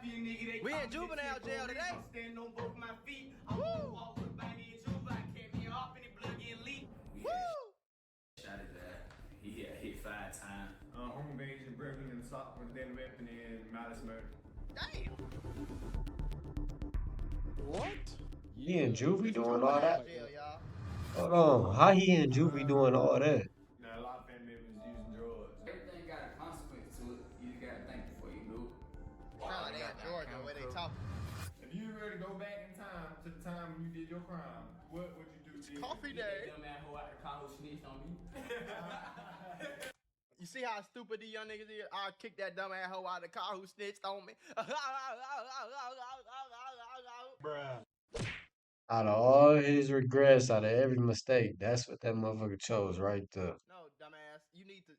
We in juvenile jail today. Woo! Woo! Shot his ass. He got hit 5 times. Home invasion, burglary, and assault with a deadly weapon, and malice murder. Damn. What? He in juvie doing all that? Jail, y'all. Hold on. How he in juvie doing all that? Now, a lot of family members using drugs. Everything got a consequence to it. You just gotta think before you do it. Sound like they in Georgia, the way they talk. If you were to go back in time to the time when you did your crime, what would you do? It's coffee day. Dumb ass hoe out the car who snitched on me. You see how stupid these young niggas is? I'll kick that dumb ass hoe out of the car who snitched on me. Bruh. Out of all his regrets, out of every mistake, that's what that motherfucker chose right there. No, dumbass. You need to.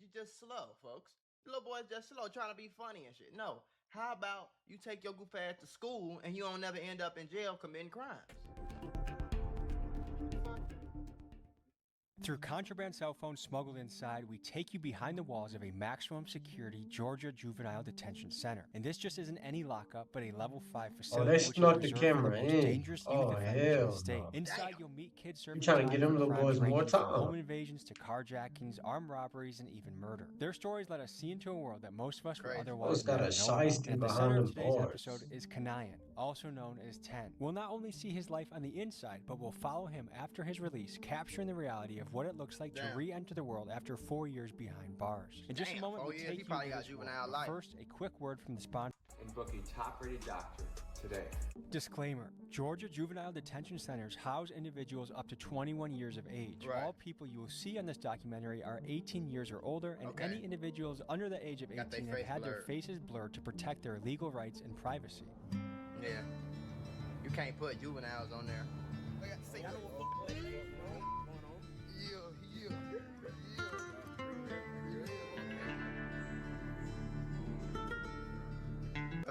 You just slow, folks. The little boy's just slow, trying to be funny and shit. No. How about you take your goof ass to school and you don't never end up in jail committing crimes? Through contraband cell phones smuggled inside, we take you behind the walls of a maximum security Georgia Juvenile Detention Center. And this just isn't any lockup, but a level 5 facility. they which is snuck the reserved camera for the most in. dangerous youth Oh, offenders in hell the state. no. Inside, Damn. you'll meet kids serving trying to time get them for little crimes boys more ranging from time. home invasions to carjackings, armed robberies, and even murder. Their stories let us see into a world that most of us would Crazy. otherwise Those got never a know about. shiesty And at the behind center them of today's bars. episode is Kanayan, also known as 10. We'll not only see his life on the inside, but we'll follow him after his release, capturing the reality of what it looks like to Damn. re-enter the world after 4 years behind bars. In just a Damn, moment, 4 we'll years, take he you probably into got this world. juvenile But life. First, a quick word from the sponsor. And book a top-rated doctor today. Disclaimer: Georgia Juvenile Detention Centers house individuals up to 21 years of age. Right. All people you will see on this documentary are 18 years or older, and Okay. any individuals under the age of Got their 18 have face had their blurred. faces blurred to protect their legal rights and privacy. Yeah. You can't put juveniles on there. I got to say,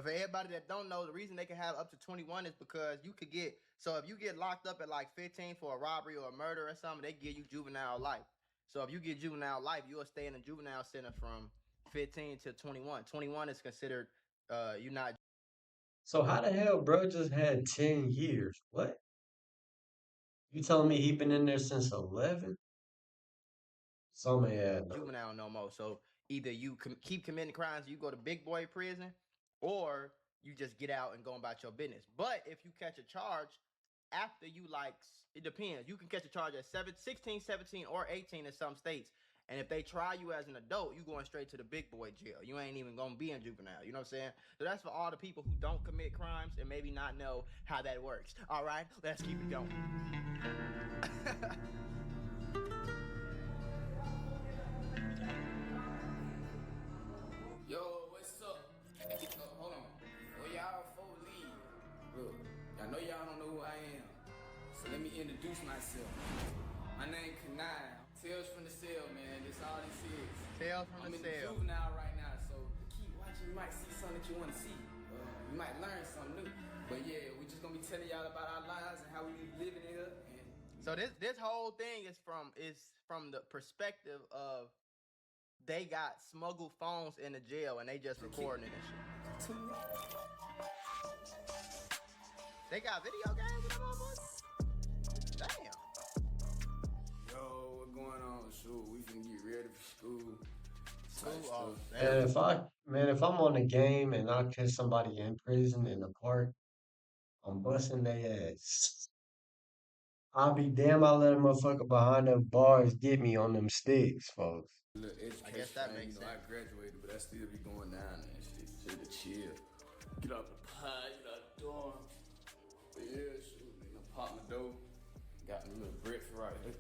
For everybody that don't know, the reason they can have up to 21 is because you could get, so if you get locked up at like 15 for a robbery or a murder or something, they give you juvenile life. So if you get juvenile life, you'll stay in a juvenile center from 15 to 21. 21 is considered, you're not. So how the hell bro just had 10 years? What? You telling me he been in there since 11? Some yeah. Juvenile no more. So either you keep committing crimes, you go to big boy prison, or you just get out and go about your business. But if you catch a charge after you it depends. You can catch a charge at 16, 17, or 18 in some states. And if they try you as an adult, you going straight to the big boy jail. You ain't even gonna be in juvenile. You know what I'm saying? So that's for all the people who don't commit crimes and maybe not know how that works. All right, let's keep it going. Yo, what's up? Hold on. Before y'all folks leave, look, I know y'all don't know who I am, so let me introduce myself. My name Kanai. Tales from the cell, man. That's all this is. Tales from I'm the in cell. the juvenile right now, so keep watching. You might see something that you want to see. You might learn something new. But yeah, we just gonna be telling y'all about our lives and how we living here. And So this whole thing is from the perspective of they got smuggled phones in the jail and they just recording it and shit. They got video games with them motherfuckers? Damn. yo, what's going on? Shoot, we finna get ready for school. Oh, And if I'm on a game and I catch somebody in prison in the park, I'm busting their ass. I'll be damn I let a motherfucker behind them bars get me on them sticks, folks. Look, I guess that makes you know, sense. I graduated, but I still be going down and shit. Shit to chill. Get out the pie, get out the dorm. But yeah, shoot, you know, pop my dough. Got me a little breakfast right here.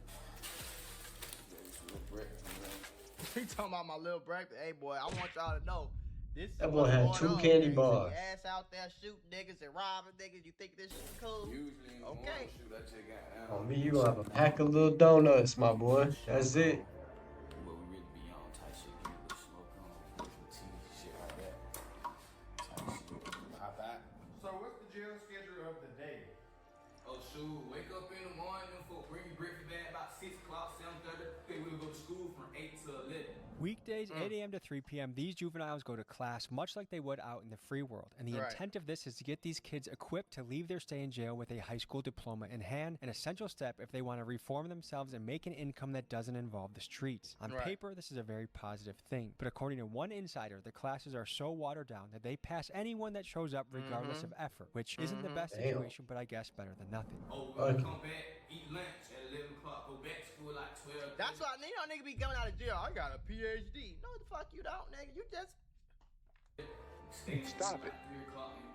Got me some little breakfast, man. He talking about my little breakfast. Hey boy, I want y'all to know. This is That boy what's had going 2 on, candy okay? So bars. your ass out there shooting niggas and robbing niggas. You think this shit cool? Usually in the Okay. morning, shoot, I just got On me, you gonna have a pack of little donuts, my boy. That's it. What we really be on type shit, get a little smoke on, get some tea, shit like that. Type shit. Hop out. So what's the jail schedule of the day? Oh shoot, wake up in the morning, them folk bring me breakfast back about 6 o'clock, 7:30. Then we'll go to school from 8 to 11. Weekdays Tuesdays, 8 a.m. to 3 p.m., these juveniles go to class much like they would out in the free world. And the intent of this is to get these kids equipped to leave their stay in jail with a high school diploma in hand, an essential step if they want to reform themselves and make an income that doesn't involve the streets. On paper, this is a very positive thing. But according to one insider, the classes are so watered down that they pass anyone that shows up regardless of effort, which isn't the best situation, but I guess better than nothing. Oh, we're gonna come back, eat lunch at 11 o'clock, go back to school like 12. That's why nigga be coming out of jail. I got a PhD. No, the fuck you don't, nigga. You just Stop it.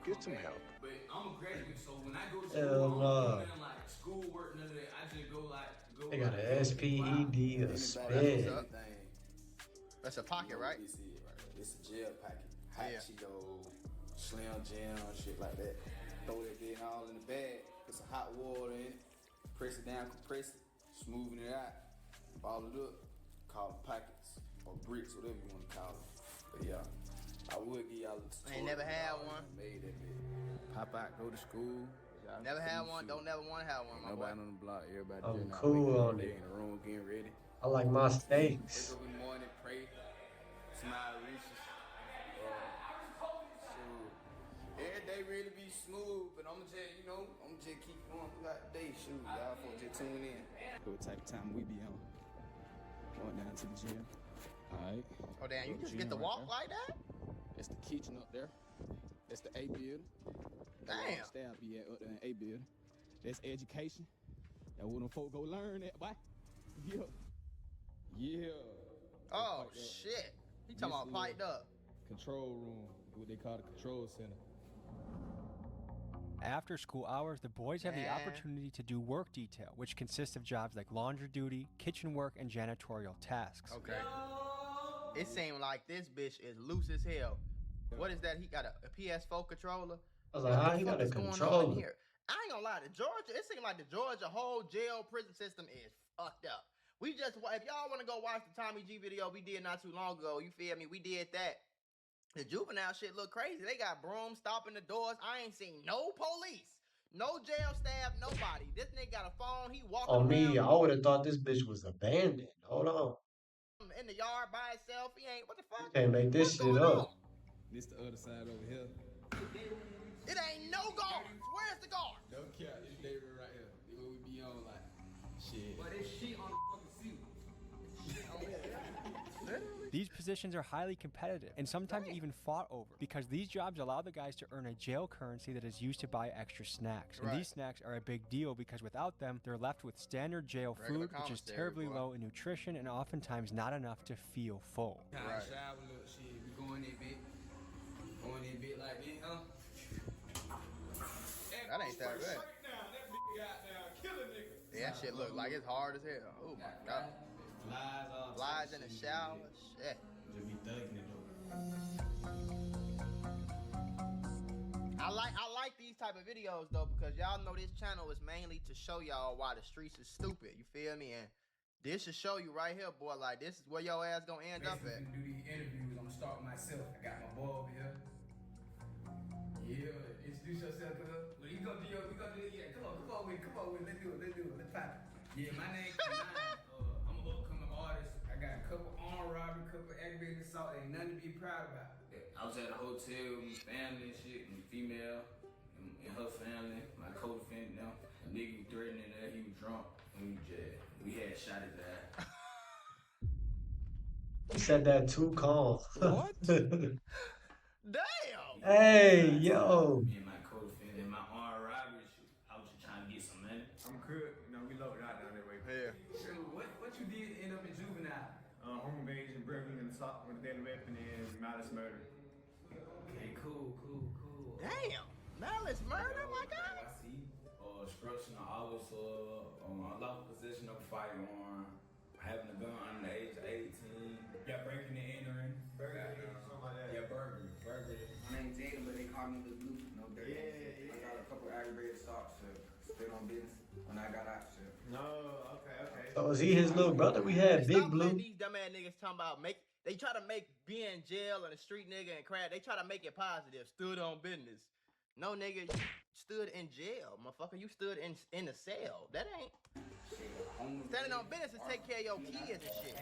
Get some help. But I'm a graduate, so when I go to school, I don't do like schoolwork, none of that. I just go like They got an SPED, a SPED. That's a pocket, right? It's a gel packet. Hot Cheeto, Slim Jim, shit like that. Throw that thing all in the bag. Put some hot water in it. Press it down, compress it, smoothing it out, ball it up, call it packets or bricks, whatever you want to call it. But yeah, I would give y'all a tutorial. I ain't never had one. Made that bit. Pop out, go to school. Never had one. Don't never want to have one. Nobody on the block. Everybody I'm just cool on it. in the room getting ready. I like my steaks. Wake up in the morning, pray. Smile reaches. Every day really be smooth, but I'ma just keep going throughout the day. Shoot, y'all folks just tune in. What type of time we be on? Going down to the gym. Alright. Oh damn, you just get to walk like that? That's the kitchen up there. That's the A building. Damn. Staff be at up there in A building. That's education. That where them folk go learn that, boy. Yeah. Yeah. Oh shit. He talking about piped up. Control room. What they call the control center. After school hours, the boys have the opportunity to do work detail, which consists of jobs like laundry duty, kitchen work, and janitorial tasks. Okay. It seemed like this bitch is loose as hell. What is that? He got a PS4 controller? I was like, how he got a controller? Here? I ain't gonna lie, it seems like the Georgia whole jail prison system is fucked up. We just, if y'all want to go watch the Tommy G video we did not too long ago, you feel me? We did that. The juvenile shit look crazy. They got brooms stopping the doors. I ain't seen no police, no jail staff, nobody. This nigga got a phone. He walking On around me, I would have thought this bitch was abandoned. Hold on. in the yard by himself. He ain't, what the fuck? Can't make this shit up. This the other side over here. It ain't no guards. Where's the guard? No cap, it's David right here. This what we be on like. Shit. But this shit on the fucking seat. These positions are highly competitive and sometimes even fought over because these jobs allow the guys to earn a jail currency that is used to buy extra snacks. And these snacks are a big deal because without them, they're left with standard jail food, which is terribly low in nutrition and oftentimes not enough to feel full. Shower, look, shit. We going in bit. Going in bit like this, huh? That ain't that good. Yeah, that shit look like it's hard as hell. Oh my god. Flies in the shower. Shit. Just be thugging it though. I like these type of videos though because y'all know this channel is mainly to show y'all why the streets is stupid. You feel me? And this should show you right here, boy. Like this is where your ass gonna end up at. I'm gonna do these interviews. I'm gonna start with myself. I got my boy over here. Yeah, introduce yourself to her. Well, you gonna do your, we gonna do it. Yeah, come on with it. Let's do it. Let's pop it. Yeah, my name Grimiest. I'm an upcoming artist. I got a couple armed robbery, couple aggravated assault. Ain't nothing to be proud about. I was at a hotel with my family and shit, and female, and her family, my co-defendant now. A nigga threatening that he was drunk, and we had shot his ass. He said that too calm. What? Damn! Hey, yo. Me and my co-defendant, my armed robbery shit, I was just trying to get some money. I'm good. You know, we loaded out down that way. Yeah. So what you did end up in Juvenile? Home invasion, burglary, and assault with a deadly weapon, and malice murder. Okay, cool. Damn! Malice murder, my guy? I see. Obstruction of office, unlawful possession of a firearm, having a gun under the age of 18. Yeah, breaking and entering. Burglary, something like that. Yeah, burglary. My name's Jaden, but they call me the Blue. No dirt. Yeah. I got a couple aggravated assaults, still on business when I got out. No, okay. So is he his little brother? We had Big Stop Blue. letting these dumb ass niggas talking about they try to make being in jail and a street nigga and crap, they try to make it positive. Stood on business. No nigga, you stood in jail, motherfucker. You stood in the cell. That ain't standing on business to take care of your kids and shit.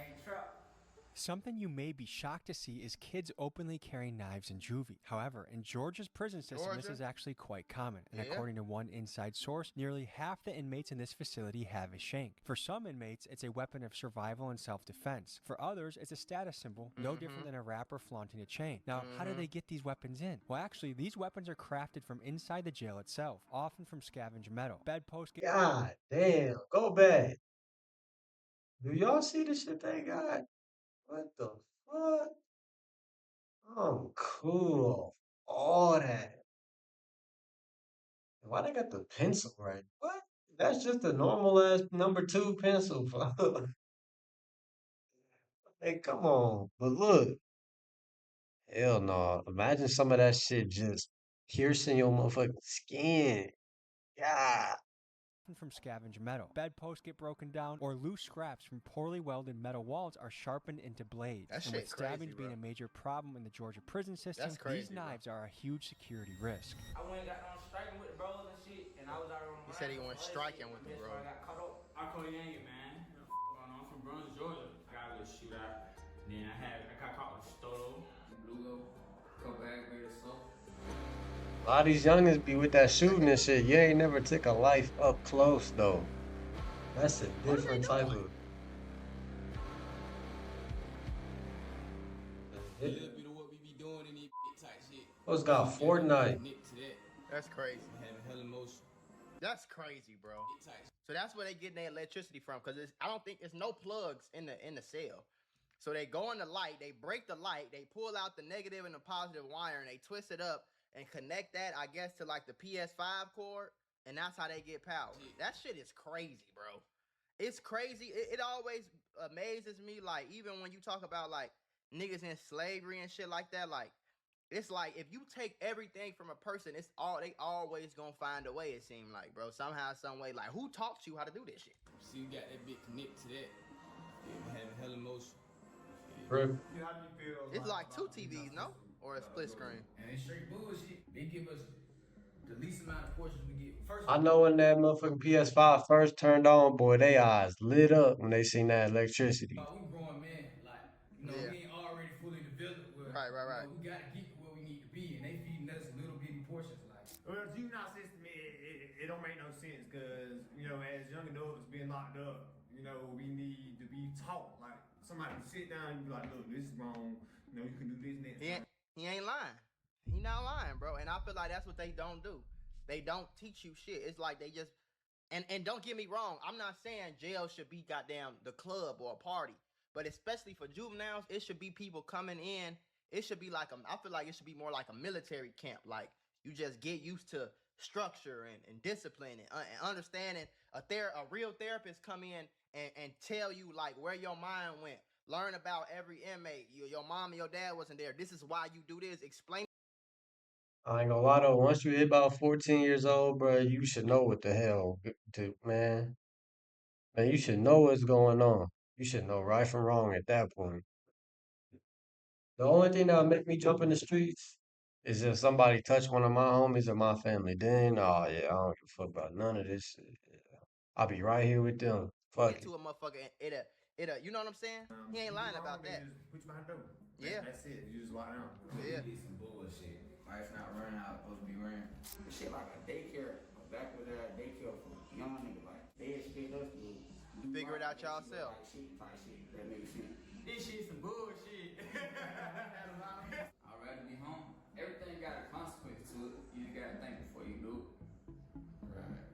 Something you may be shocked to see is kids openly carrying knives in juvie. However, in Georgia's prison system, this is actually quite common. And according to one inside source, nearly half the inmates in this facility have a shank. For some inmates, it's a weapon of survival and self-defense. For others, it's a status symbol, no different than a rapper flaunting a chain. Now, how do they get these weapons in? Well, actually, these weapons are crafted from inside the jail itself, often from scavenged metal. Bedposts get... God damn, go back. Do y'all see the shit they got? What the fuck? I'm cool. All that. Why they got the pencil right? What? That's just a normal ass #2 pencil. Hey, come on. But look, hell no. Imagine some of that shit just piercing your motherfucking skin. God. from scavenged metal. Bedposts get broken down, or loose scraps from poorly welded metal walls are sharpened into blades. That and shit with stabbing crazy, being bro. a major problem in the Georgia prison system, That's crazy, these knives are a huge security risk. I went and got on striking with the bros and shit, and I was out on He said he went striking with the bro. bro. I got caught up. I call Yang, man. Going on from Brunswick, Georgia. I got a little shootout. Then I got caught with Stolo, Blugo, couple aggravated assault. A lot of these youngins be with that shooting and shit. You ain't never took a life up close though. That's a different type of. A little bit of what we be doing in these type shit. What's got Fortnite? That's crazy. Having hell emotion. That's crazy, bro. So that's where they get their electricity from, because I don't think it's no plugs in the cell. So they go in the light, they break the light, they pull out the negative and the positive wire, and they twist it up and connect that, I guess, to like the PS5 cord, and that's how they get power. That shit is crazy, bro. It's crazy. It always amazes me, like, even when you talk about like niggas in slavery and shit like that, like, it's like if you take everything from a person, they always gonna find a way, it seems like, bro. Somehow, some way. Like, who taught you how to do this shit? See, you got that bit connected to that. Having hell emotion. Rip. It's like 2 TVs, no? Or a split screen. And it's straight bullshit. They give us the least amount of portions we get. First, I know when that motherfucking PS5 first turned on, boy, they eyes lit up when they seen that electricity. we growing men, like, we ain't already fully developed. Right. We gotta get to where we need to be, and they feeding us little bitty portions, like. Well, the juvenile system, it don't make no sense, because, as young adults being locked up, we need to be taught. Like, somebody can sit down and be like, look, this is wrong. You can do this next time. He ain't lying. He not lying, bro. And I feel like that's what they don't do. They don't teach you shit. It's like they just and don't get me wrong. I'm not saying jail should be goddamn the club or a party, but especially for juveniles, it should be people coming in. It should be like I feel like it should be more like a military camp. Like, you just get used to structure and discipline and understanding. A real therapist come in and tell you like where your mind went. Learn about every inmate. Your mom and your dad wasn't there. This is why you do this. Explain. I ain't gonna lie though, once you hit about 14 years old, bro, you should know what the hell to, man. Man, you should know what's going on. You should know right from wrong at that point. The only thing that'll make me jump in the streets is if somebody touch one of my homies or my family. Then, oh yeah, I don't give a fuck about none of this shit. I'll be right here with them. Fuck it. To a motherfucker, you know what I'm saying? He ain't lying about that. Just put you behind the door. Yeah. That's it. You just lock down. Yeah. Get some bullshit. Life's not running how it's supposed to be running. This shit like a daycare, a backwards daycare for young niggas. Like, they expect us to Figure it out y'allself. Like shit. That makes sense. This shit's some bullshit. I'd rather be home. Everything got a consequence to it. You just gotta think before you do it. Right.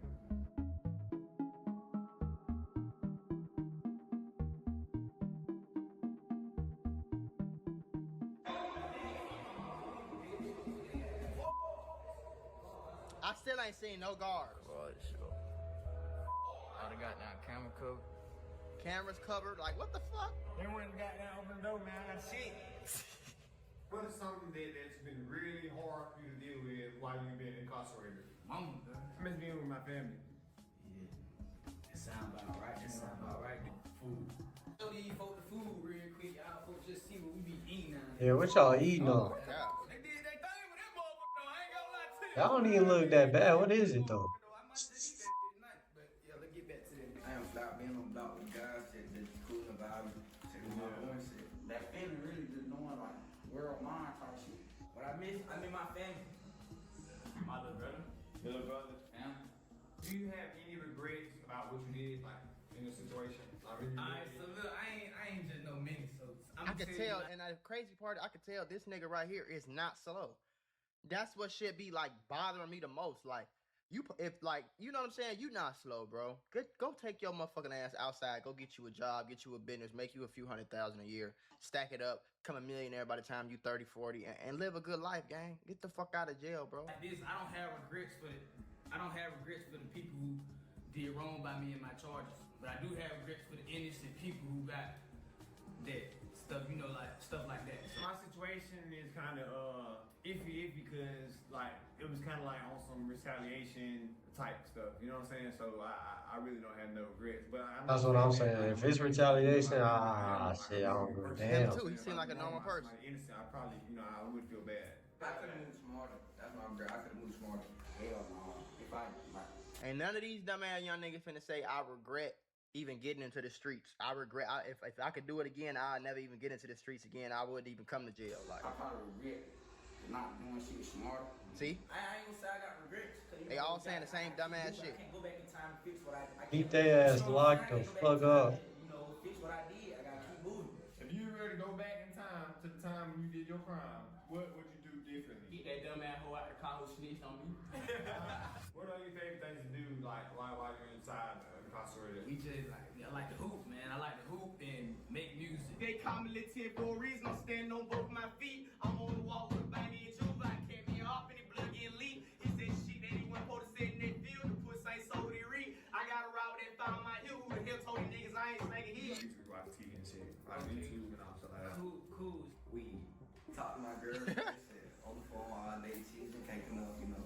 I still ain't seen no guards. Right, sure. I done got down camera cover. Cameras covered. Like, what the fuck? They went and got down, open the door, man. I got shit. What is something that's been really hard for you to deal with while you've been incarcerated? Mama, I miss being with my family. yeah. That sound about right. Food. Show these folks the food real quick. Y'all folks just see what we be eating now. Yeah, what y'all eating on? Yeah. They did their thing with that motherfucker though. I ain't gonna lie to you. Y'all don't even look that bad. What is it though? I might just eat that shit tonight, but yeah, let's get back to that. I am flat being on block with guys that cool about it. Checking my boy shit. Back Do you have any regrets about what you did, like in the situation? Alright, so look, I ain't just no menace. So I could tell, and the crazy part, I could tell this nigga right here is not slow. That's what should be like bothering me the most. Like if like you know what I'm saying, you not slow, bro. Go take your motherfucking ass outside. Go get you a job, get you a business, make you a few $100,000 a year, stack it up, become a millionaire by the time you 30, 40, and live a good life, gang. Get the fuck out of jail, bro. Like this, I don't have regrets for the people who did wrong by me and my charges. But I do have regrets for the innocent people who got that stuff, you know, like stuff like that. So my situation is kind of iffy because like it was kind of like on some retaliation type stuff. You know what I'm saying? So I really don't have no regrets. But That's what I'm saying. If it's retaliation, shit, I don't give a damn. Him too. He seemed like a normal person. Innocent, I probably, I would feel bad. I could have moved smarter. That's my regret. I could have moved smarter. Hell no. If I Ain't none of these dumbass young niggas finna say I regret even getting into the streets. I regret if I could do it again, I'd never even get into the streets again. I wouldn't even come to jail. Like I probably regret not doing shit smarter. See? I ain't gonna say I got regrets. They all saying the same dumbass shit. I can't go back in time and fix what I Keep their ass locked the fuck up. You know, fix what I did. I gotta keep moving. If you were to go back in time to the time when you did your crime, what would you do differently? Get that dumb ass hoe out the car who snitched on me. What are your favorite things to do, like while you're inside incarcerated? We just I like to hoop, man. I like to hoop and make music. They call me Lil 10 for a reason. I'm standing on both my feet. I'm on the wall with a body and Juvenile. Kept me off and the blood getting leaked. He said shit that he wasn't supposed to say in that field. The pussy ain't so they read. I got a route that found my heel. Who the hell told these niggas I ain't snagging here? YouTube, watch TV and shit. Like YouTube and all stuff like that. Cool. We talk to my girl. On the phone all day. She's been caking up, you know.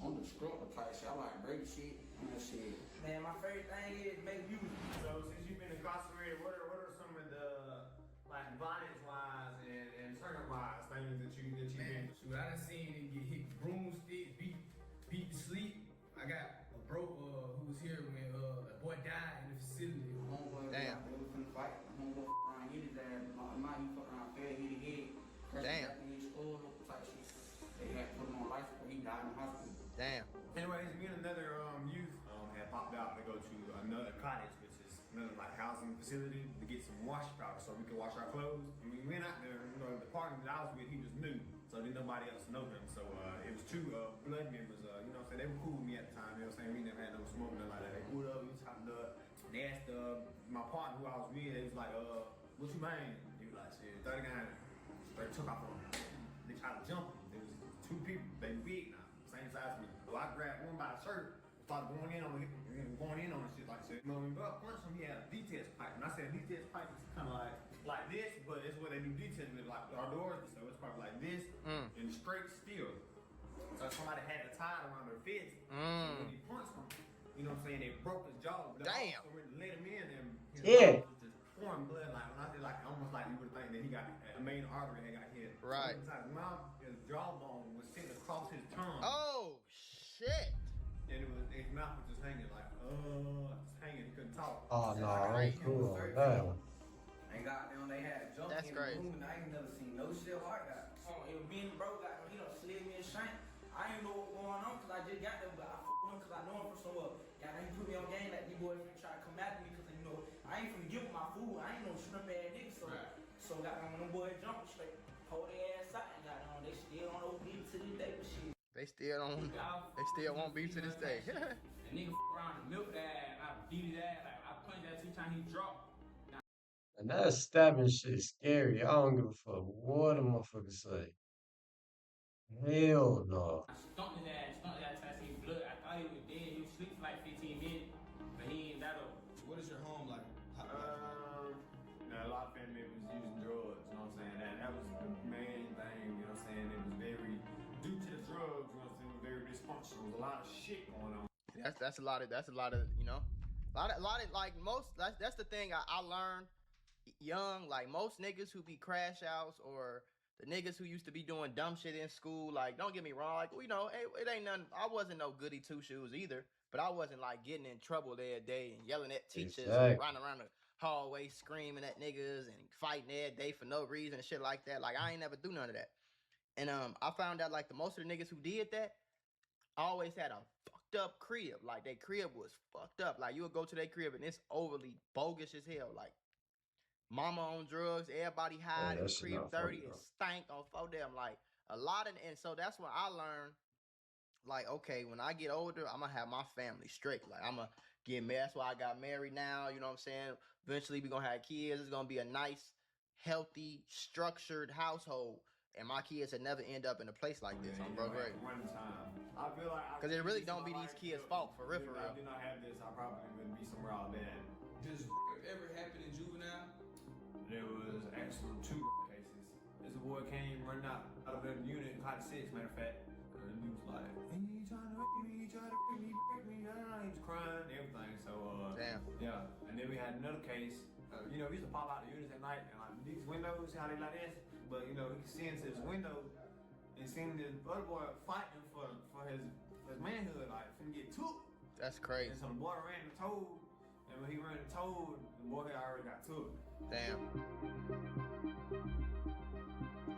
On the scrub type shit. I like great shit. Shit. Man, my favorite thing is make music. So since you've been incarcerated, what are some of the like violence wise and circuit wise things that you've been? Shoot, I done seen it get hit with broomsticks, beat to sleep. I got a bro who was here when a boy died in the facility. Homeboy, damn. They was finna fight. Homeboy around hit his ass. My he fuck around fair, hit his head. Damn. Type shit. They had put him on life support. He died in the hospital. Damn. Anyways, me and another youth had popped out to go to another cottage, which is another like housing facility, to get some wash powder so we could wash our clothes. And we went out there, the partner that I was with, he was new, so didn't nobody else know him. So it was two blood members, you know what I'm saying, they were cool with me at the time, you know what I'm saying, we never had no smoke, nothing like that. They pulled up, we was chopped up. They asked my partner who I was with, they was like, what you mean? He was like, shit, 30 guys. They took off on him. They tried to jump him. There was two people, they big now, same size as me. So I grabbed one by the shirt, started going in on it shit like shit. When we punched him, he had a detach pipe. And I said detach pipe is kind of like this, but it's what they do detach with, like our doors. So it's probably like this and straight steel. So somebody had to tie it around their fist. So when he punched him, you know what I'm saying, they broke his jaw. Damn. So when they let him in, and his Yeah. jaw was just pouring blood. Like when I did, like almost like you would think that he got a main artery that got hit. Right. So his mouth, his jawbone was sitting across his tongue. Oh shit. And his mouth was just hanging like, just hanging. He couldn't talk. Oh no, I'm cool on that one. And goddamn, they had junk That's in crazy. the room, and I ain't never seen no shit like that. It was me and bro, goddamn, he done slid me a shank. I ain't know what going on, cause I just got there, but I fucked with him cause I know him from somewhere. Goddamn, he put me on game like these boys finna try to come after me, cause I ain't finna give him my food. I ain't no shrimp ass nigga, so goddamn, when them boys jumped, straight, pull their ass out, and goddamn, they still on OD to this day, but shit. They still won't beef to this day. The nigga around the milk that I beat his ass, like I punched that 2 times he dropped. And that stabbing shit scary. I don't give a fuck what a motherfucker say. Hell no. I stumped his ass till I seen blood. I thought he was dead. He was asleep for like 15 minutes, but he ain't that up. What is your home like? A lot of family members using drugs, you know what I'm saying? That was the main thing, you know what I'm saying? It was very, due to the drugs, you know what I'm saying, very dysfunctional. There was a lot of shit going on. That's a lot of you know, a lot of like most. That's the thing I learned young. Like most niggas who be crash outs or the niggas who used to be doing dumb shit in school. Like don't get me wrong, like you know, it ain't nothing. I wasn't no goody two shoes either, but I wasn't like getting in trouble every day and yelling at teachers and running around the hallway screaming at niggas and fighting every day for no reason and shit like that. Like I ain't never do none of that. And I found out like the most of the niggas who did that always had a fucked up crib. Like their crib was fucked up. Like you would go to their crib and it's overly bogus as hell. Like mama on drugs, everybody high, Yeah, the that shit crib not funny, dirty, it bro. stank on for them. Like a lot of, and so that's when I learned. Like, okay, when I get older, I'm gonna have my family straight. Like, I'm gonna get married. That's why I got married now. You know what I'm saying? Eventually, we're gonna have kids. It's gonna be a nice, healthy, structured household. And my kids would never end up in a place like this. I'm bro great. One time, I feel like Because it really don't be these kids' fault, for real, for real. I did not have this, I probably wouldn't be somewhere all bad. Does ever happen in Juvenile? There was actually 2 cases. This boy came running out of the unit, caught 6, matter of fact. And he was like, he trying to rape me, he trying to rape me, he was crying and everything. So, damn. Yeah. And then we had another case. You know, we used to pop out the units at night and like these windows, how they like this. But you know, he could see into his window and seen this other boy fighting for his manhood, like finna get took. That's crazy. And so the boy ran and told, and when he ran and told, the boy had already got took. Damn.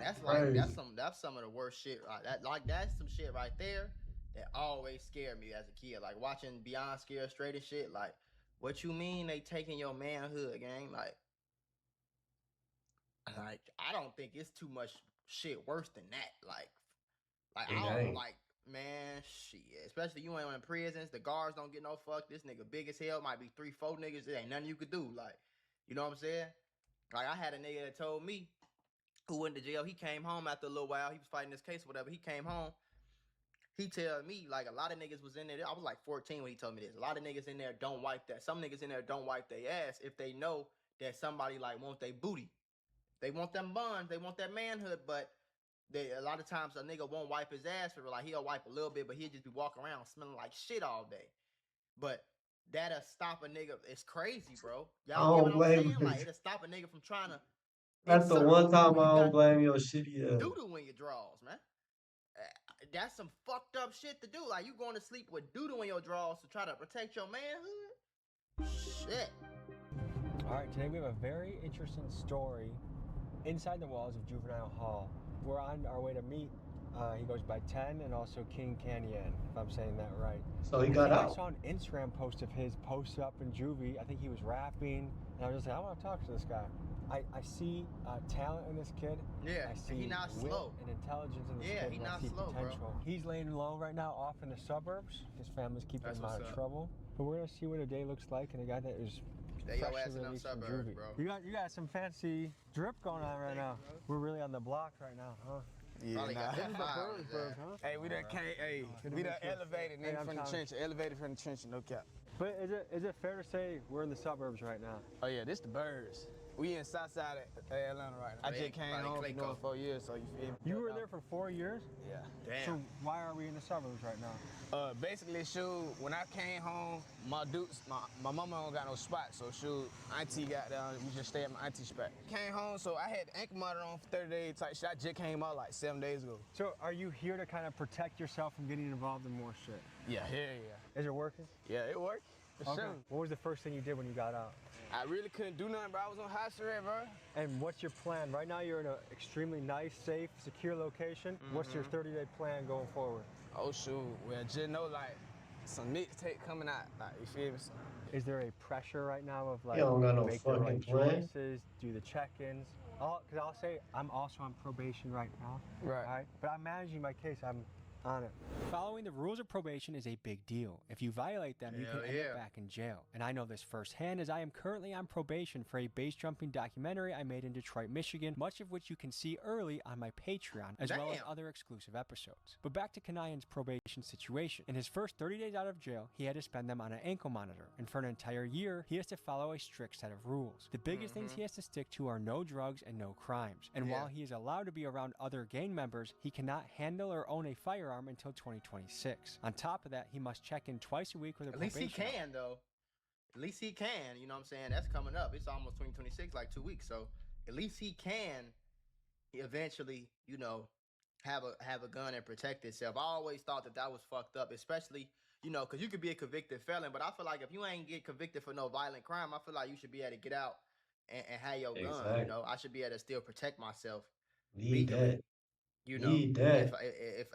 That's like that's some of the worst shit. That's some shit right there that always scared me as a kid. Like watching Beyond Scared Straight and shit. Like, what you mean they taking your manhood, gang? Like I don't think it's too much shit worse than that. Like I don't like, man, shit. Especially you ain't in prisons. The guards don't get no fuck. This nigga big as hell. Might be 3-4 niggas. There ain't nothing you could do. Like, you know what I'm saying? Like I had a nigga that told me who went to jail. He came home after a little while. He was fighting this case or whatever. He came home. He tell me like a lot of niggas was in there. I was like 14 when he told me this. A lot of niggas in there don't wipe that. Some niggas in there don't wipe their ass if they know that somebody like want their booty. They want them buns. They want that manhood, but a lot of times a nigga won't wipe his ass for like he'll wipe a little bit, but he'll just be walking around smelling like shit all day. But that'll stop a nigga. It's crazy, bro. Y'all get what I'm saying? Like it'll stop a nigga from trying to. That's the one time I don't blame your shitty doo-doo in your drawers, man. That's some fucked up shit to do. Like you going to sleep with doo-doo in your drawers to try to protect your manhood? Shit. All right, today we have a very interesting story inside the walls of Juvenile Hall. We're on our way to meet, he goes by 10 and also King Canyon, if I'm saying that right. So he got out. I saw an Instagram post of his posted up in juvie. I think he was rapping, and I was just like, I want to talk to this guy. I see talent in this kid. Yeah, I see he not wit slow. and intelligence in this kid. Yeah, he and not I see slow, potential. bro. He's laying low right now off in the suburbs. His family's keeping him out of trouble. But we're going to see what a day looks like, and a guy that is freshly released from juvie. Bro. You got some fancy drip going on right now. We're really on the block right now, huh? Yeah, this is the Birdsburg, huh? Hey, we done came, we done elevated from the trench, no cap. But is it fair to say we're in the suburbs right now? Oh yeah, this the birds. We in south side of Atlanta right now. I just came home for 4 years, so you feel me? You were there for 4 years? Yeah. Damn. So why are we in the suburbs right now? Basically, shoot, when I came home, my mama don't got no spot, so shoot, auntie got down, we just stay at my auntie spot. Came home, so I had the ankle monitor on for 30 days type shit. I just came out like 7 days ago. So are you here to kind of protect yourself from getting involved in more shit? Yeah, yeah. Is it working? Yeah, it worked. For sure. What was the first thing you did when you got out? I really couldn't do nothing, bro. I was on house arrest, bro. And what's your plan? Right now you're in an extremely nice, safe, secure location. What's your 30-day plan going forward? Oh, shoot. Well, just know, like, some mixtape coming out. Like, you feel me? Is there a pressure right now of, like, You don't got no make the fucking right plan? choices, do the check-ins? Because I'll say I'm also on probation right now. Right. But I'm managing my case. I'm on it. Following the rules of probation is a big deal. If you violate them, you can end up back in jail. And I know this firsthand as I am currently on probation for a base jumping documentary I made in Detroit, Michigan, much of which you can see early on my Patreon, as well as other exclusive episodes. But back to Kanayan's probation situation. In his first 30 days out of jail, he had to spend them on an ankle monitor. And for an entire year, he has to follow a strict set of rules. The biggest things he has to stick to are no drugs and no crimes. And while he is allowed to be around other gang members, he cannot handle or own a firearm until 2026. On top of that, he must check in twice a week with a probation. At least he can, though. At least he can. You know what I'm saying? That's coming up. It's almost 2026, like 2 weeks. So at least he can eventually, you know, have a gun and protect himself. I always thought that was fucked up, especially, you know, because you could be a convicted felon. But I feel like if you ain't get convicted for no violent crime, I feel like you should be able to get out and have your gun. You know, I should be able to still protect myself. Need that. You know, Need that. if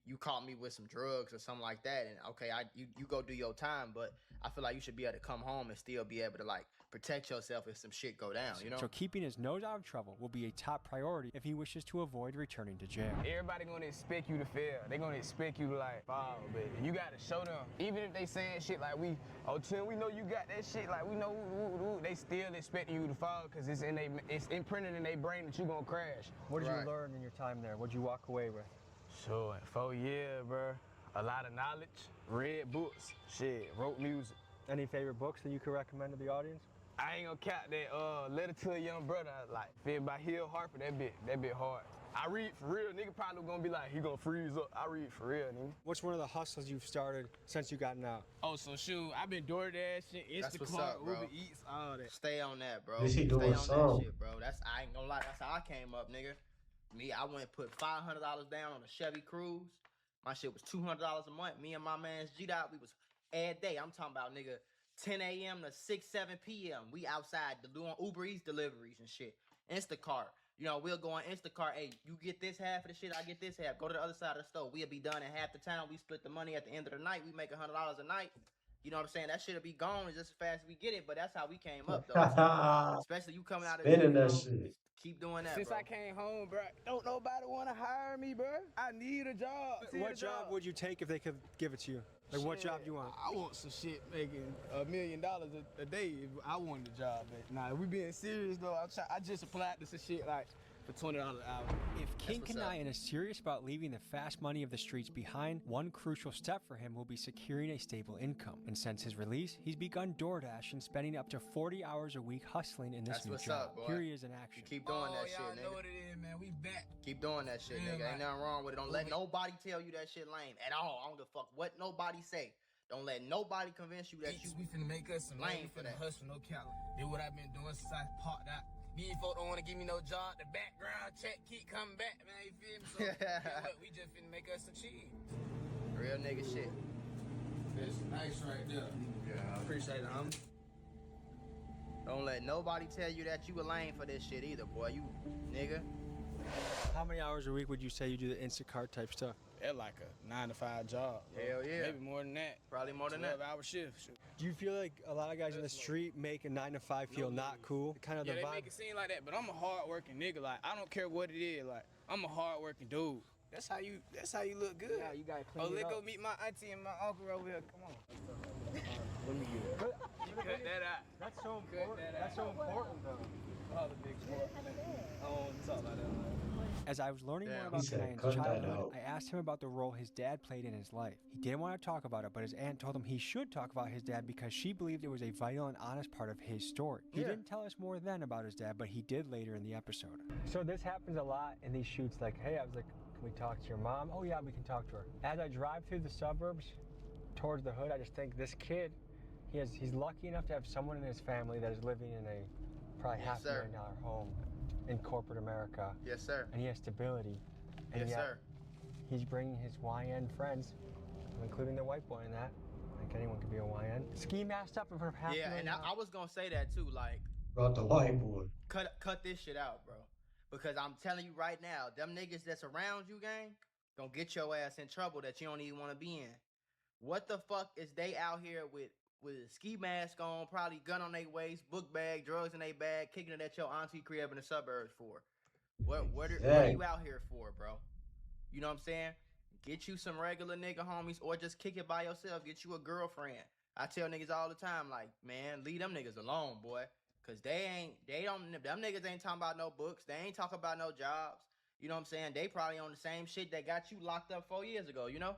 you caught me with some drugs or something like that, and okay, you go do your time, but I feel like you should be able to come home and still be able to like protect yourself if some shit go down, you know? So keeping his nose out of trouble will be a top priority if he wishes to avoid returning to jail. Everybody gonna expect you to fail. They gonna expect you to like fall, but you gotta show them. Even if they saying shit like Tim, we know you got that shit, like we know, they still expecting you to fall because it's imprinted in their brain that you gonna crash. What did you learn in your time there? What did you walk away with? Sure, 4 years, bro. A lot of knowledge, read books, shit, wrote music. Any favorite books that you could recommend to the audience? I ain't gonna count that Letter to a Young Brother, like, feel by Hill Harper, that bit hard. I read for real, nigga probably gonna be like, he gonna freeze up. I read for real, nigga. What's one of the hustles you've started since you gotten out? Oh, so shoot, I've been DoorDash, Instacart, Uber Eats, all that. Stay on that, bro. Is he Stay doing on some? that shit, bro. I ain't gonna lie, that's how I came up, nigga. Me, I went and put $500 down on a Chevy Cruze. My shit was $200 a month. Me and my man's G-Dot, we was every day. I'm talking about, nigga, 10 a.m. to 6, 7 p.m. We outside doing Uber Eats deliveries and shit. Instacart. You know, we'll go on Instacart. Hey, you get this half of the shit, I get this half. Go to the other side of the store. We'll be done in half the time. We split the money at the end of the night. We make $100 a night. You know what I'm saying? That shit'll be gone just as fast as we get it, but that's how we came up, though. So, especially you coming out of Spinning jail, that you know, shit. keep doing that, Since bro. I came home, bro, don't nobody want to hire me, bro. I need a job. What job would you take if they could give it to you? Like, what job do you want? I want some shit making $1 million a day if I wanted a job. But nah, we being serious, though. I just applied to some shit like for $20 an hour. If King Kanayan is serious about leaving the fast money of the streets behind, one crucial step for him will be securing a stable income. And since his release, he's begun DoorDash and spending up to 40 hours a week hustling in this new job. Up, boy. Here he is in action. You keep doing that shit, y'all nigga. know what it is, man. We back. Keep doing that shit, nigga. Ain't nothing wrong with it. Don't let nobody tell you that shit lame at all. I don't give a fuck what nobody say. Don't let nobody convince you that we finna make us some lame for that. Hustle, no count. Did what I've been doing since I parked out. These folks don't want to give me no job. The background check keep coming back, man. You feel me? So, you know what? We just finna make us some cheese. Real nigga shit. It's nice right there. Yeah, I appreciate it, homie. Don't let nobody tell you that you a lame for this shit either, boy. You nigga. How many hours a week would you say you do the Instacart type stuff? That's like a 9 to 5 job. Bro. Hell yeah. Maybe more than that. Probably more than that. 12-hour shift. Do you feel like a lot of guys in the street make a 9 to 5 feel not cool? Kind of Yeah, the they vibe. make it seem like that, but I'm a hard-working nigga. Like, I don't care what it is. Like, I'm a hard-working dude. That's how you look good. Yeah, you gotta clean it let's up. go meet my auntie and my uncle over here. Come on. Let me get it. Cut that out. That's so important. That's so important, though. Oh, the big sport. I don't want to talk about that. As I was learning more about He said, Kanayan's "Cut that childhood, out." I asked him about the role his dad played in his life. He didn't want to talk about it, but his aunt told him he should talk about his dad because she believed it was a vital and honest part of his story. He didn't tell us more then about his dad, but he did later in the episode. So this happens a lot in these shoots, like, hey, I was like, can we talk to your mom? Oh yeah, we can talk to her. As I drive through the suburbs towards the hood, I just think this kid, he's lucky enough to have someone in his family that is living in a probably $500,000 home in corporate America. Yes, sir. And he has stability. And Yes, sir. He's bringing his YN friends, including the white boy in that. I think anyone could be a YN. Ski masked up in front of half. Yeah, and I was gonna say that too. Like, Brought the white boy. cut this shit out, bro. Because I'm telling you right now, them niggas that's around you, gang, gonna get your ass in trouble that you don't even want to be in. What the fuck is they out here with a ski mask on, probably gun on their waist, book bag, drugs in their bag, kicking it at your auntie crib in the suburbs for? What are you out here for, bro? You know what I'm saying? Get you some regular nigga homies or just kick it by yourself. Get you a girlfriend. I tell niggas all the time, like, man, leave them niggas alone, boy. Cause them niggas ain't talking about no books. They ain't talking about no jobs. You know what I'm saying? They probably on the same shit that got you locked up 4 years ago, you know?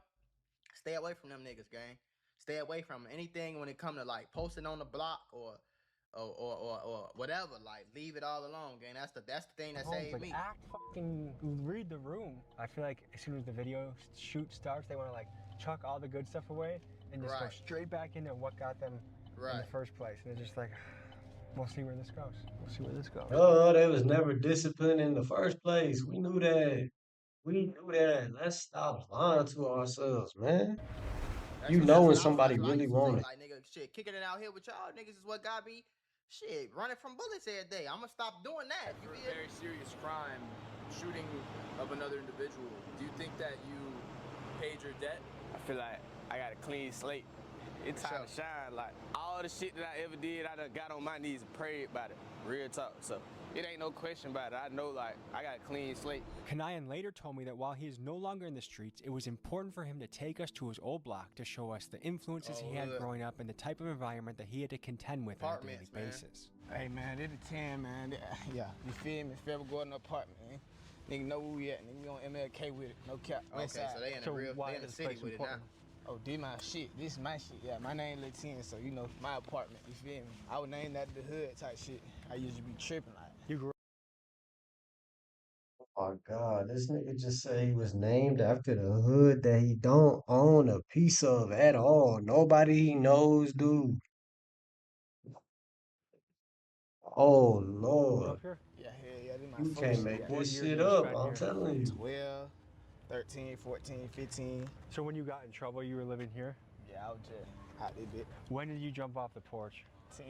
Stay away from them niggas, gang. Stay away from them. Anything when it come to like posting on the block or whatever, like leave it all alone, gang. That's the thing that saved me. Read the room. I feel like as soon as the video shoot starts, they want to like chuck all the good stuff away and just go straight back into what got them in the first place. And they're just like, we'll see where this goes. We'll see where this goes. Oh, they was never disciplined in the first place. We knew that. Let's stop lying to ourselves, man. You know when somebody really want it. Like, nigga, shit, kicking it out here with y'all niggas is what got me, shit, running from bullets every day. I'm gonna stop doing that. For a very serious crime, shooting of another individual, do you think that you paid your debt? I feel like I got a clean slate. It's time to shine. Like, all the shit that I ever did, I done got on my knees and prayed about it. Real talk. So it ain't no question about it. I know, like, I got a clean slate. Kanayan later told me that while he is no longer in the streets, it was important for him to take us to his old block to show us the influences he had growing up and the type of environment that he had to contend with on a daily basis. Hey, man, they're the 10, man. Yeah, you feel me? If you ever go in an apartment, man, nigga know where we at. Nigga, we on MLK with it. No cap. Okay, so they in the real, they in the city with it now. Oh, this my shit. This is my shit. Yeah, my name Lil 10, so you know, my apartment. You feel me? I would name that the hood type shit. I usually be tripping like. You grew Oh my God, this nigga just said he was named after the hood that he don't own a piece of at all. Nobody he knows, dude. Oh Lord. up here? Yeah, hell yeah, this my You first can't shit. make Yeah. this shit up, I'm here? telling you. 12, 13, 14, 15. So when you got in trouble, you were living here? Yeah, I was just out there bit. When did you jump off the porch? 10.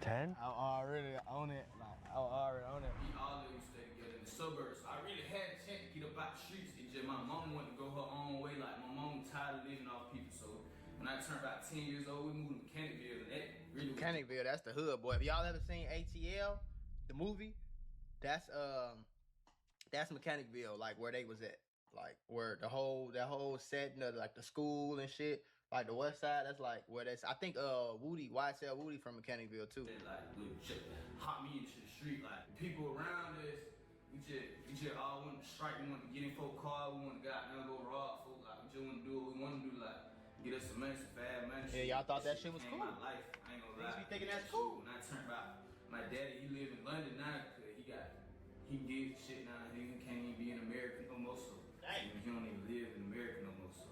10? I already on it. Like, I was already on it. We all used to stay together in the suburbs. So I really had a chance to get up out the streets. It's just my mom wanted to go her own way. Like, my mom tired of living off people. So when I turned about 10 years old, we moved to Mechanicville. And that really Mechanicville, that's the hood, boy. If y'all ever seen ATL, the movie, that's Mechanicville, like where they was at. Like where that whole setting of like the school and shit. Like the west side, that's like where that's. I think Woody, YSL Woody from Mechanicville too. like hot me into the street. Like the people around us, we just all wanted to strike. We wanted to get in folk car. We wanted to go out there and go rob folk. Like we just want to do what we want to do. Like get us some money, some fast money. Yeah, y'all thought that shit was cool. My life, I ain't gonna lie. Niggas be thinking that's cool. When I turned out, my daddy, he live in London now because he gives shit now. He can't even be an American no more. So he don't even live in America no more. So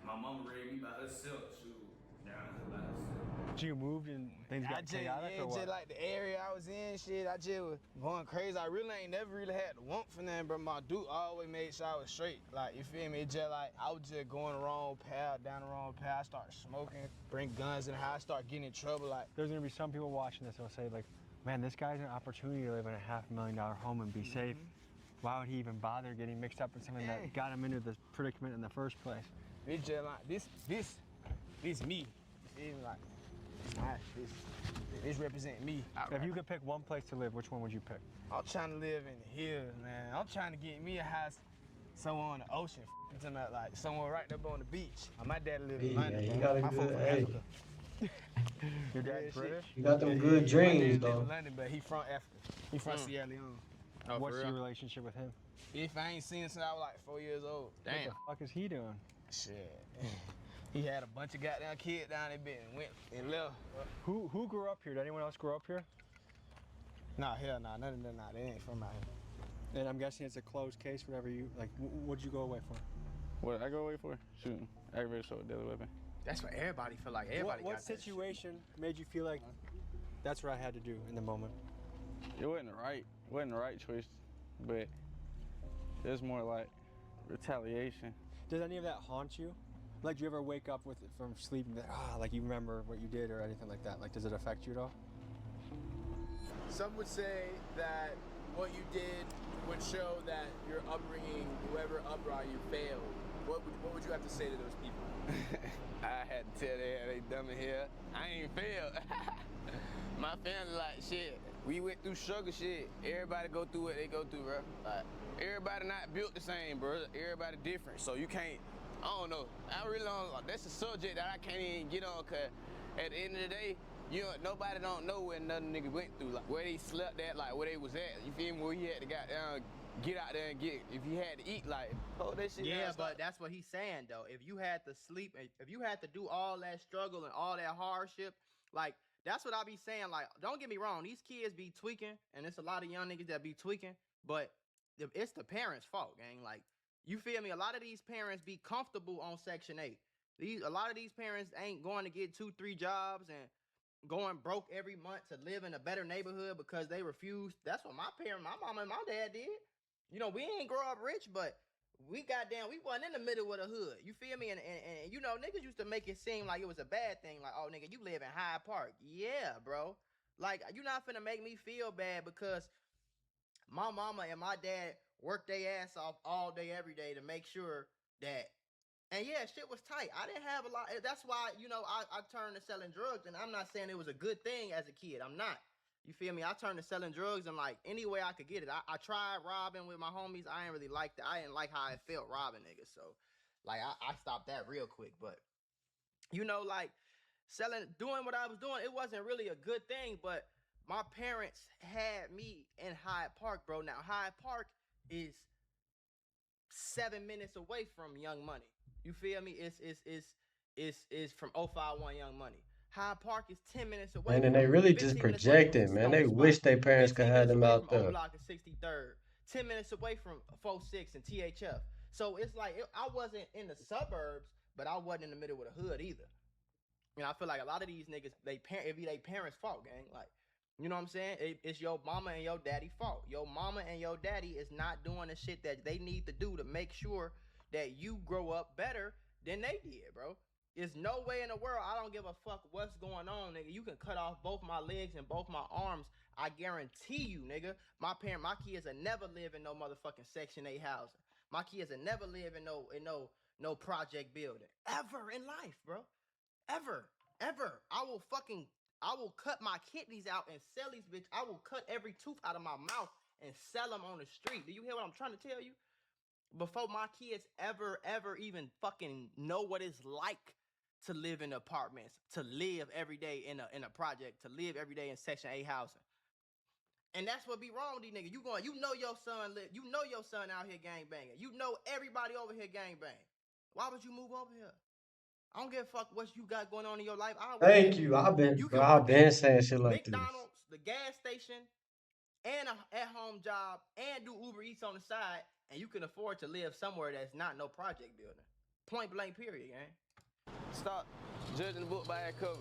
my mama raised me by herself. Shoot, down here by herself. So you moved and things got chaotic or what? Just like the area I was in, shit, I just was going crazy. I really ain't never really had to want for nothing, but my dude always made sure I was straight. Like, you feel me? It just like, I was just going the wrong path, down the wrong path. I started smoking, bring guns in the house, start getting in trouble. Like, there's gonna be some people watching this who'll say like, man, this guy's an opportunity to live in a $500,000 home and be safe. Why would he even bother getting mixed up in something that got him into this predicament in the first place? It's just like, this me. You feel me? Like, this represent me. If you could pick one place to live, which one would you pick? I'm trying to live in the hills, man. I'm trying to get me a house somewhere on the ocean. Like somewhere right there on the beach. My dad lived in London. Yeah, you got a good, hey. Your dad's British? You got them good dreams, though. He live in London, but he from Africa. He from Sierra Leone. Oh, what's your relationship with him? If I ain't seen him since I was like 4 years old. Damn. What the fuck is he doing? Shit. He had a bunch of goddamn kids down there and went and left. Who grew up here? Did anyone else grow up here? Nah, hell nah, none of them, nah, they ain't from out here. And I'm guessing it's a closed case, whatever you, like, what'd you go away for? What did I go away for? Shooting. Aggravated assault with a deadly weapon. That's what everybody feel like. Everybody What got that situation made you feel like that's what I had to do in the moment? It wasn't the right choice, but it's more like retaliation. Does any of that haunt you? Like, do you ever wake up with it from sleep and like you remember what you did or anything like that? Like, does it affect you at all? Some would say that what you did would show that your upbringing, whoever upbrought you, failed. What would you have to say to those people? I had to tell they dumb in here. I ain't failed. My family like shit. We went through struggle shit. Everybody go through what they go through, bro. Like, everybody not built the same, bro. Everybody different. So you can't, I don't know. I really don't, that's a subject that I can't even get on, cause at the end of the day, nobody don't know where another nigga went through, like where they slept at, like where they was at. You feel me? Where he had to get out there and get, if he had to eat, like, hold that shit down. Yeah, but that's what he's saying though. If you had to sleep, if you had to do all that struggle and all that hardship, like that's what I be saying. Like, don't get me wrong, these kids be tweaking, and it's a lot of young niggas that be tweaking, but it's the parents' fault, gang. Like, you feel me? A lot of these parents be comfortable on Section 8. A lot of these parents ain't going to get 2-3 jobs and going broke every month to live in a better neighborhood because they refused. That's what my mama and my dad did. You know, we ain't grow up rich, but we wasn't in the middle of the hood. You feel me? And you know, niggas used to make it seem like it was a bad thing. Like, oh, nigga, you live in Hyde Park. Yeah, bro. Like, you're not finna make me feel bad because my mama and my dad work their ass off all day, every day to make sure that. And yeah, shit was tight. I didn't have a lot. That's why, I turned to selling drugs. And I'm not saying it was a good thing as a kid. I'm not. You feel me? I turned to selling drugs and like any way I could get it. I tried robbing with my homies. I ain't really like that. I didn't like how it felt robbing niggas. So like I stopped that real quick. But like doing what I was doing, it wasn't really a good thing. But my parents had me in Hyde Park, bro. Now Hyde Park is 7 minutes away from Young Money. You feel me? It's from 051 Young Money. Hyde Park is 10 minutes away. Man, and from they really just 15 minutes away from projecting, man. They Stony wish Spot, their parents could 15 have minutes them away out from O there. Block and 63rd, 10 minutes away from 46 and THF. So it's like I wasn't in the suburbs, but I wasn't in the middle of the hood either. I feel like a lot of these niggas, it be their parents' fault, gang. Like, you know what I'm saying? It's your mama and your daddy fault. Your mama and your daddy is not doing the shit that they need to do to make sure that you grow up better than they did, bro. There's no way in the world I don't give a fuck what's going on, nigga. You can cut off both my legs and both my arms. I guarantee you, nigga. My kids will never live in no motherfucking Section 8 housing. My kids will never live in no project building ever in life, bro. Ever. I will cut my kidneys out and sell these bitch. I will cut every tooth out of my mouth and sell them on the street. Do you hear what I'm trying to tell you? Before my kids ever even fucking know what it's like to live in apartments, to live every day in a project, to live every day in Section 8 housing. And that's what be wrong with these niggas. You know your son out here gang banging. You know everybody over here gang bang. Why would you move over here? I don't give a fuck what you got going on in your life. Thank you. I've been saying shit like McDonald's, the gas station, and a at-home job, and do Uber Eats on the side, and you can afford to live somewhere that's not no project building. Point blank, period, gang. Stop judging the book by its cover.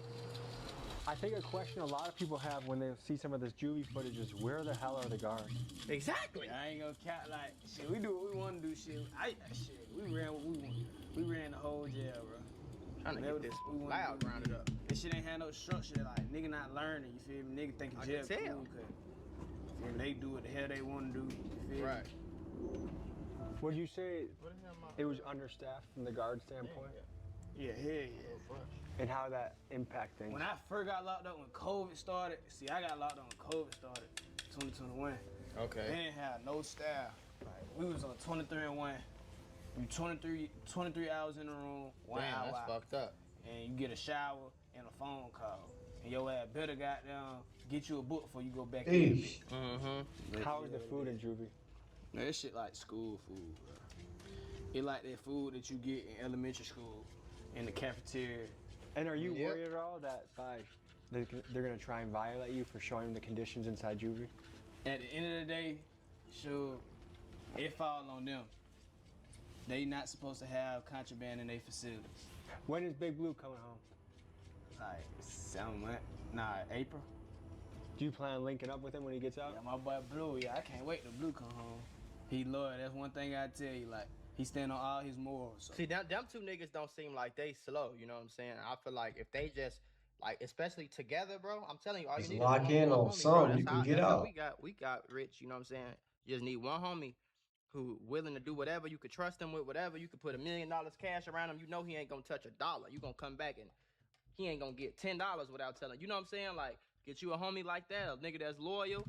I think a question a lot of people have when they see some of this juvie footage is, where the hell are the guards? Exactly. I ain't gonna count like shit. We do what we want to do. Shit. We ran what we want. We ran the whole jail, bro. Trying to get this loud rounded up. This shit ain't had no structure. Like nigga not learning. You feel me? Nigga thinking jail cool. And they do what the hell they want to do. You feel right. Me? Would you say it was understaffed from the guard standpoint? Yeah, hell yeah. And how that impact things? When I first got locked up when COVID started, I got locked up when COVID started, 2021. Okay. They didn't have no staff. Like, we was on 23-1. You 23 hours in the room, 1 hour that's out. Fucked up. And you get a shower and a phone call. And your ass better goddamn get you a book before you go back in. Mm-hmm. How is the food in juvie? Man, that shit like school food, bro. It like that food that you get in elementary school, in the cafeteria. And are you worried at all that they're gonna try and violate you for showing the conditions inside juvie? At the end of the day, sure, it falls on them. They not supposed to have contraband in their facilities. When is Big Blue coming home? Like 7 months. Nah, April. Do you plan on linking up with him when he gets out? Yeah, my boy Blue. Yeah, I can't wait till Blue come home. He loyal. That's one thing I tell you. Like he stand on all his morals. So. See, them two niggas don't seem like they slow. You know what I'm saying? I feel like if they just like, especially together, bro. I'm telling you, all you need lock is in on homie, something. You can get out. We got rich. You know what I'm saying? You just need one homie who willing to do whatever. You could trust him with whatever. You could put $1 million cash around him. You know he ain't gonna touch $1. You gonna come back and he ain't gonna get $10 without telling. You know what I'm saying? Like, get you a homie like that, a nigga that's loyal,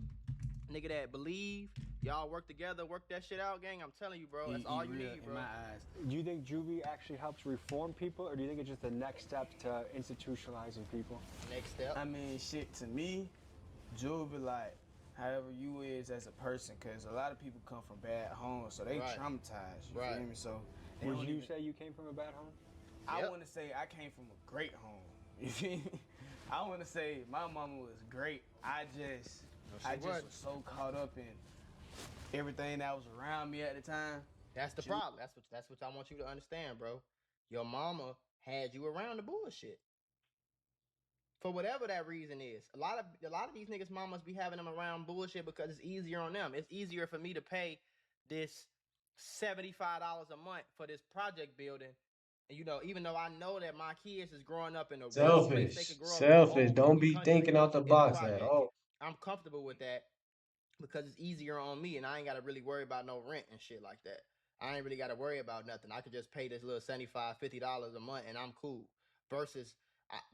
a nigga that believe. Y'all work together, work that shit out, gang. I'm telling you, bro. That's all you need, bro. In my eyes. Do you think juvie actually helps reform people, or do you think it's just the next step to institutionalizing people? Next step? I mean, shit, to me, juvie, like, however you is as a person, because a lot of people come from bad homes, so they traumatized, you feel me? So, would you say you came from a bad home? I want to say I came from a great home. You feel me? I want to say my mama was great. I just was so caught up in everything that was around me at the time. That's the problem. That's what I want you to understand, bro. Your mama had you around the bullshit. For whatever that reason is. A lot of these niggas' mamas be having them around bullshit because it's easier on them. It's easier for me to pay this $75 a month for this project building. And, you know, even though I know that my kids is growing up in a selfish. Don't be thinking out the box at all. I'm comfortable with that. because it's easier on me, and I ain't got to really worry about no rent and shit like that. I ain't really got to worry about nothing. I could just pay this little $75, $50 a month, and I'm cool. Versus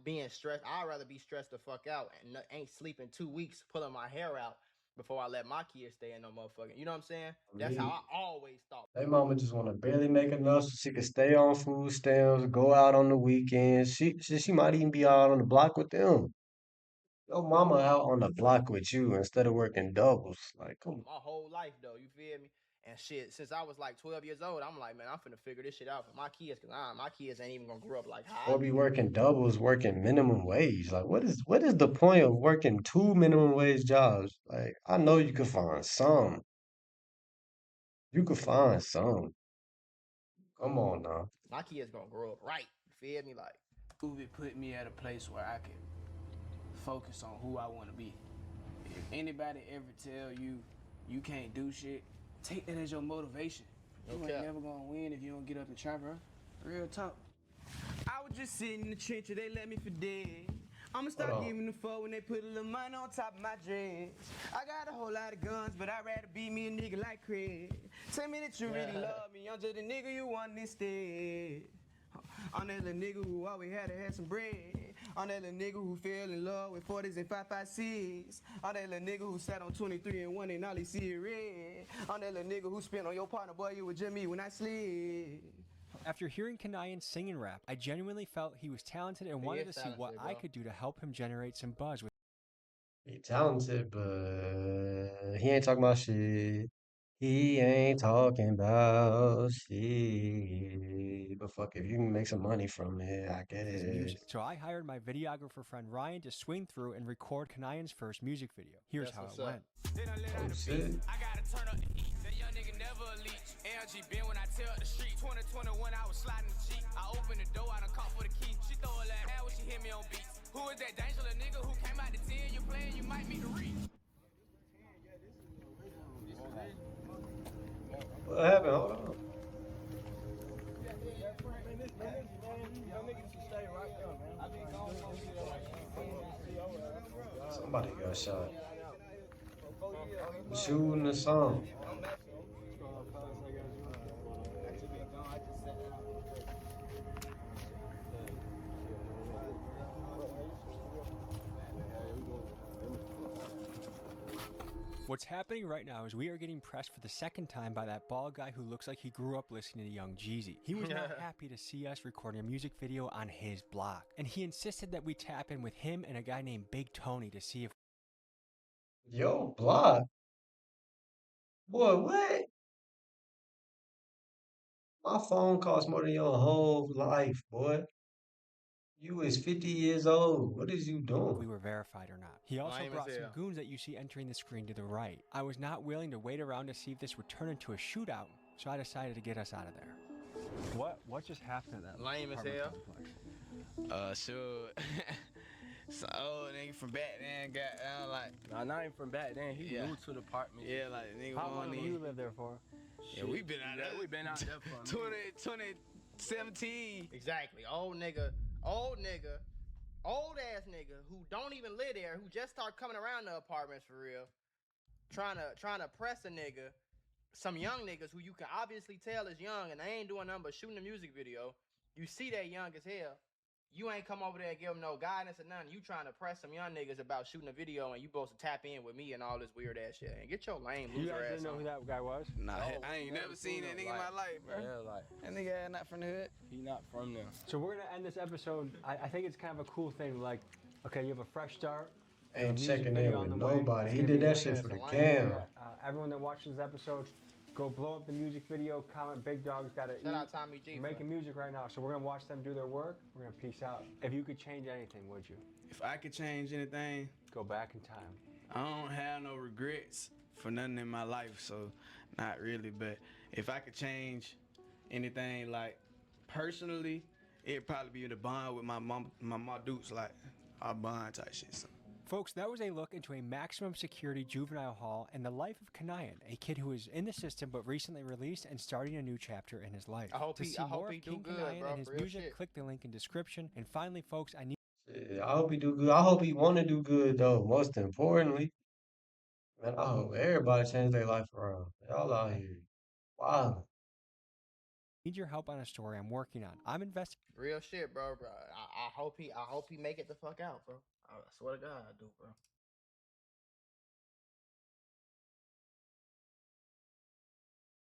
being stressed, I'd rather be stressed the fuck out and ain't sleeping 2 weeks pulling my hair out before I let my kids stay in no motherfucking. You know what I'm saying? That's how Me, I always thought. they mama just want to barely make enough so she can stay on food stamps, go out on the weekends. She might even be out on the block with them. Your mama out on the block with you instead of working doubles. Like, come on. My whole life though, you feel me? And shit, since I was like 12 years old, I'm like, man, I'm finna figure this shit out for my kids, cause my kids ain't even gonna grow up like how I Or be did. working doubles, working minimum wage. Like, what is the point of working two minimum wage jobs? Like, I know you could find some. You could find some. Come on now. My kids gonna grow up right. You feel me? Like, It put me at a place where I can focus on who I want to be. If anybody ever tell you you can't do shit, take that as your motivation. You ain't never gonna win if you don't get up and try, bro. Real talk. I was just sitting in the trenches, they let me for dead. I'ma start giving the fuck when they put a little money on top of my dress. I got a whole lot of guns, but I'd rather be me a nigga like Craig. Tell me that you really love me, I'm just a nigga you want instead. I'm that little nigga who always had to have some bread. I'm that little nigga who fell in love with 40s and 5.56. I'm that little nigga who sat on 23 and 1 and all he see is red. I'm that little nigga who spent on your partner, boy, you was just me when I slid. After hearing Kanayan sing and rap, I genuinely felt he was talented and wanted to see what I could do to help him generate some buzz. He talented, but he ain't talking about shit. He ain't talking about shit. But fuck, if you can make some money from it, I get His it. music. So I hired my videographer friend Ryan to swing through and record Kanayan's first music video. Here's how it went. Oh shit. I gotta turn up the heat. That young nigga never a leech. LG been when I tell the street. 2021, I was sliding the Jeep. I opened the door, I done caught for the key. She throw a little hat when she hit me on beats. Who is that dangerous nigga who came out the 10? You playing, you might meet the reach. What happened? Hold on. Somebody got shot. Shooting the song. What's happening right now is we are getting pressed for the second time by that bald guy who looks like he grew up listening to Young Jeezy. He was not happy to see us recording a music video on his block, and he insisted that we tap in with him and a guy named Big Tony to see if Yo, block. Boy, what? My phone costs more than your whole life, boy. You is 50 years old. What is you doing? we were verified or not. He also brought some goons that you see entering the screen to the right. I was not willing to wait around to see if this would turn into a shootout, so I decided to get us out of there. What just happened to that? Lame as hell. Sure. Some old nigga from back then got down like. Nah, not even from back then. He new to the apartment. Yeah, like nigga. How long have you lived there for? Yeah, we been out there. We been out there for 2017. Exactly. Old ass nigga who don't even live there, who just start coming around the apartments for real, trying to press a nigga. Some young niggas who you can obviously tell is young and they ain't doing nothing but shooting a music video. You see they young as hell. You ain't come over there and give them no guidance or nothing. You trying to press some young niggas about shooting a video and you supposed to tap in with me and all this weird ass shit. And get your lame loser ass. You guys didn't know who that guy was? Nah, I ain't never seen that nigga in my life, bro. Yeah, like that nigga not from the hood. He not from there. So we're gonna end this episode. I think it's kind of a cool thing. Like, okay, you have a fresh start. Ain't checking in with nobody. He did that shit for the camera. Everyone that watches this episode, go blow up the music video. Comment Big Dog's got to Shout out Tommy G. Making music right now. So we're gonna watch them do their work. We're gonna peace out. If you could change anything, would you? If I could change anything, go back in time. I don't have no regrets for nothing in my life, so not really. But if I could change anything, like personally, it'd probably be the bond with my dudes, like our bond type shit. So. Folks, that was a look into a maximum security juvenile hall and the life of Kanayan, a kid who is in the system but recently released and starting a new chapter in his life. I hope to he see more do of King good, Kanayan bro, and his music, shit. click the link in description. And finally, folks, I need. I hope he do good. I hope he want to do good though. Most importantly, Man, I hope everybody change their life around. Y'all out here. Wow. Need your help on a story I'm working on. I'm investing. Real shit, bro. I hope he make it the fuck out, bro. I swear to God, I do, bro.